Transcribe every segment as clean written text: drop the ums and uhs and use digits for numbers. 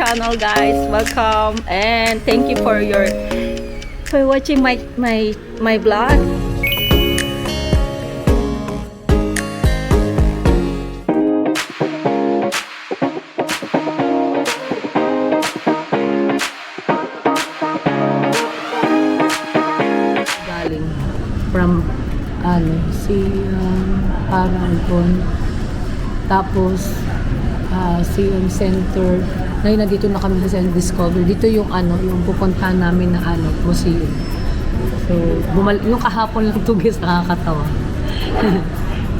channel, guys. Welcome and thank you for watching my vlog. Galing from Paragon, tapos Sion Center. Ngayon nandito na kami sa Discover. Dito yung yung pupuntahan namin na museum. So, yung kahapon lang 2 guys, nakakatawa.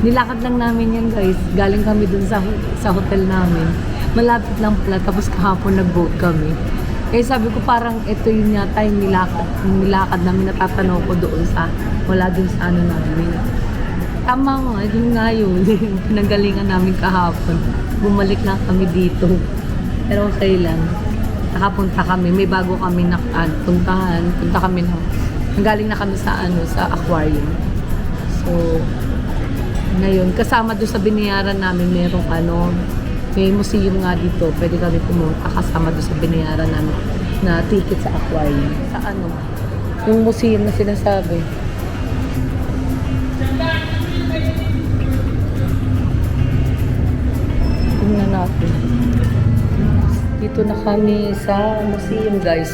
Nilakad lang namin yan, guys. Galing kami dun sa hotel namin. Malapit lang pala, tapos kahapon nag-boat kami. Kaya sabi ko parang ito yun yata yung nilakad namin, natatanaw ko doon wala dun sa namin. Tama nga, yun nga yun. Pinanggalingan namin kahapon. Bumalik lang kami dito. Pero okay lang. Nakapunta kami. May bago kami na puntahan. Punta kami na. Galing na kami sa aquarium. So, ngayon, kasama doon sa binayaran namin, merong may museum nga dito. Pwede kami pumunta kasama doon sa binayaran namin na ticket sa aquarium. Sa yung museum na sinasabi. Tingnan natin. Dito na kami sa museum, guys.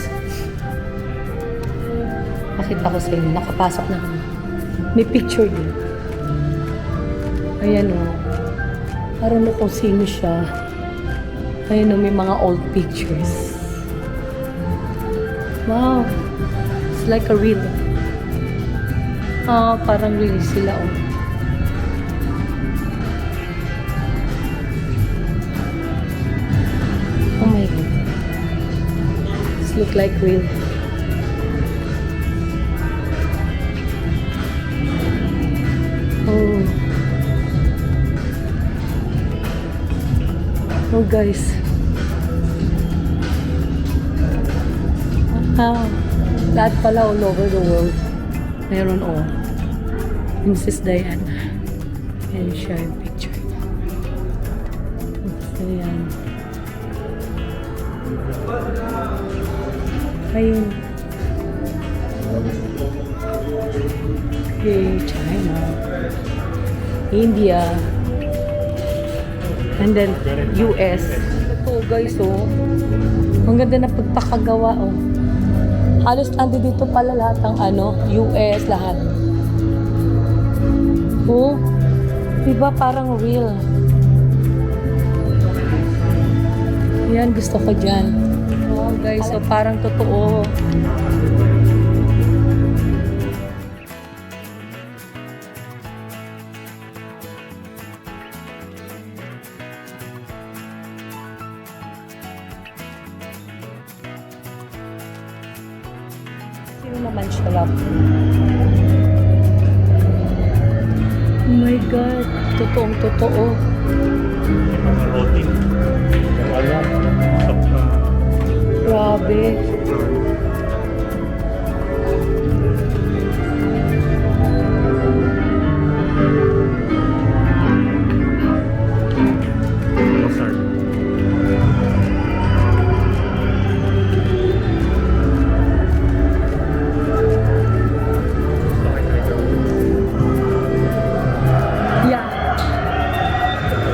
Pakita ko sa inyo. Nakapasok na kami. May picture din. Ayan o. Parang kung sino siya. Ayan o, may mga old pictures. Wow. It's like a real. Parang real sila o. Oh my God. This look like real. Oh. Oh guys. Lahat pala all over the world. Meron Princess Diana. Ayan siya yung picture. Ayan. Ayun. Okay, China. India. And then, US. Ito guys, ang ganda na pagpakagawa, Halos dito pala lahat ng US, lahat. Diba parang real? Yan, gusto ko dyan. Guys, so parang totoo. Sino naman siya lang? Oh my God, totoong totoo. Grabe.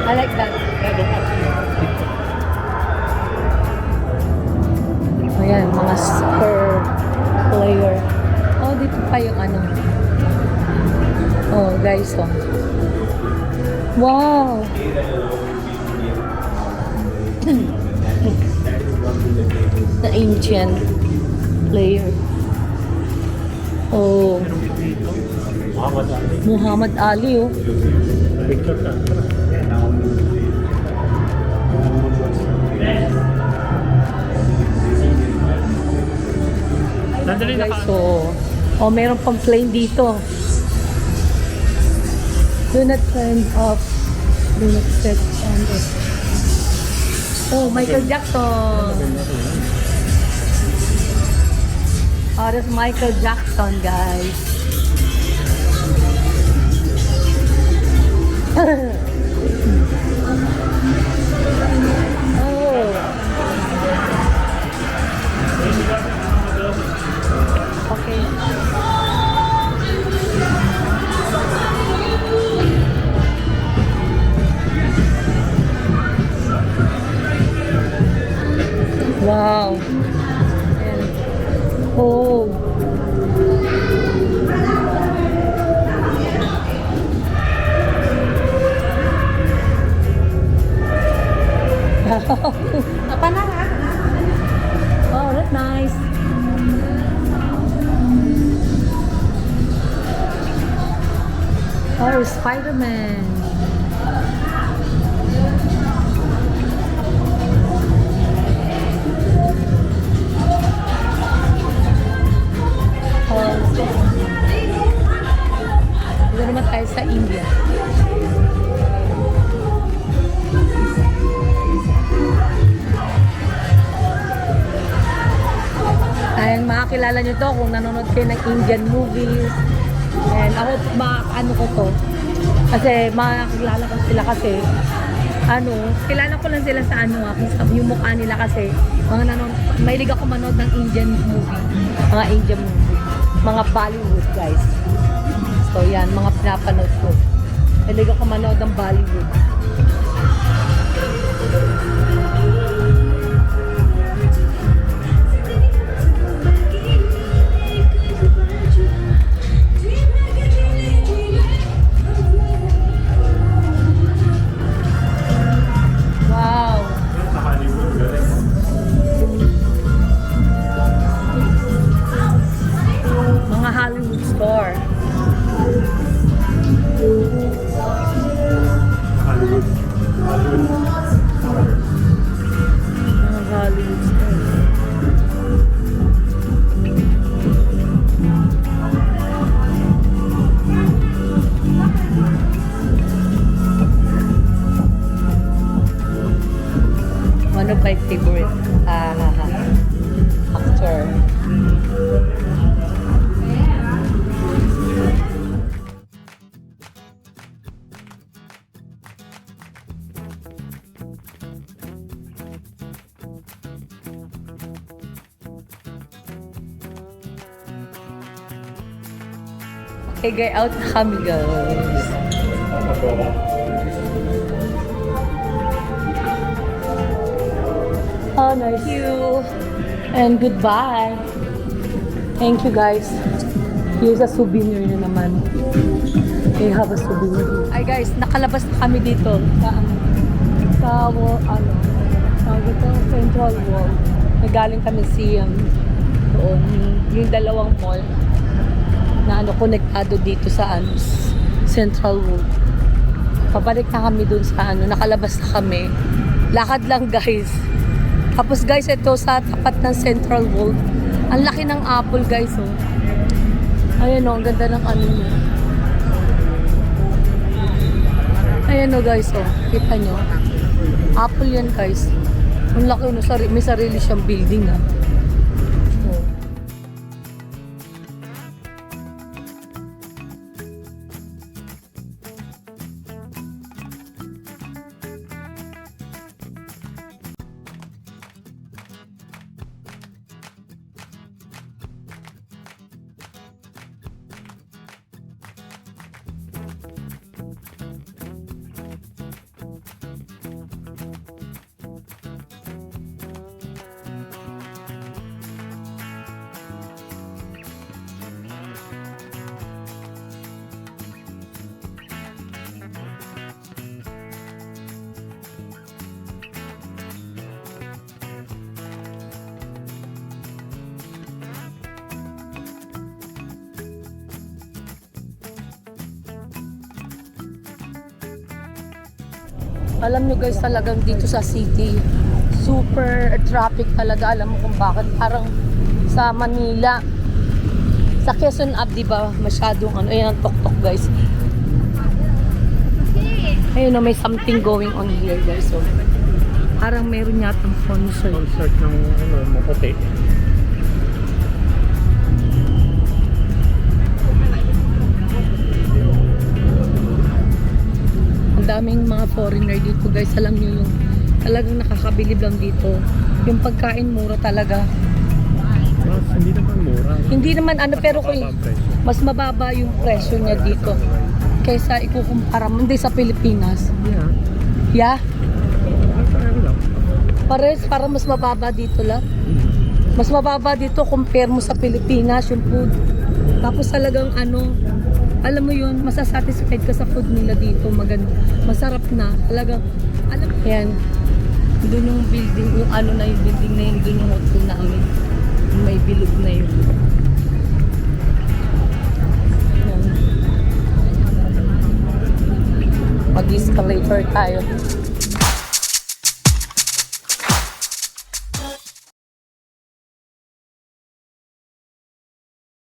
I like that. Ayan, mga super player. Dito pa yung guys, Wow! The ancient player. Muhammad Ali, Picture ka. Guys, meron pang plane dito. Do not turn off. Do not set on it. Michael Jackson. That's Michael Jackson, guys. Oh. Oh, Spider-Man. Oh, dito naman tayo sa India. Ayan, makakilala nyo to kung nanonood kayo ng Indian movies. And ako, ano ko to. Kasi makakilala ko sila kasi kilala ko lang sila sa yung mukha nila kasi mahilig ako manood ng Indian movie. Mga Indian movie. Mga Bollywood, guys. So yan, mga pinapanood ko. Mahilig ako manood ng Bollywood. Sa Hollywood, galing. Mga Hollywood store. Hollywood. Hollywood. Mga Hollywood store. One of my favorite actor. Okay, guys, out na kami, guys. Oh, nice. Thank you. And goodbye. Thank you, guys. Here's a souvenir nyo naman. They have a souvenir. Ay, guys, nakalabas na kami dito sa Central Wall. Nagaling kami doon, yung dalawang mall na konektado dito sa Central Wall. Pabalik na kami doon sa nakalabas na kami. Lakad lang, guys. Tapos, guys, ito sa tapat ng Central Wall. Ang laki ng apple, guys, oh. Ayan, oh, ang ganda ng niya. Ayan, oh, guys, oh. Kita nyo? Apple yan, guys. Ang laki, no? May sarili siyang building, ah. Oh. Alam nyo, guys, talagang dito sa city, super traffic talaga. Alam mo kung bakit. Parang sa Manila, sa Quezon Ave, diba, masyadong ayan ang tok-tok, guys. Ayun, may something going on here, guys. So, parang meron yatang concert. Concert ng Maputi. Daming mga foreigner dito, guys. Alam nyo yung talagang nakakabilib lang dito. Yung pagkain mura talaga. Mas, hindi naman mura. Hindi naman pero mas mababa yung presyo niya dito kaysa ikukumpara mo sa Pilipinas. Yeah. Yeah? Parang lang. Pares, parang mas mababa dito lang. Mas mababa dito compare mo sa Pilipinas yung food. Tapos talagang alam mo yun, masasatisfied ka sa food nila dito, maganda, masarap na, talagang, yan, doon yung building, yung yung building na yun, doon yung hotel namin, may bilog na yun. Yan. Mag-escalator tayo.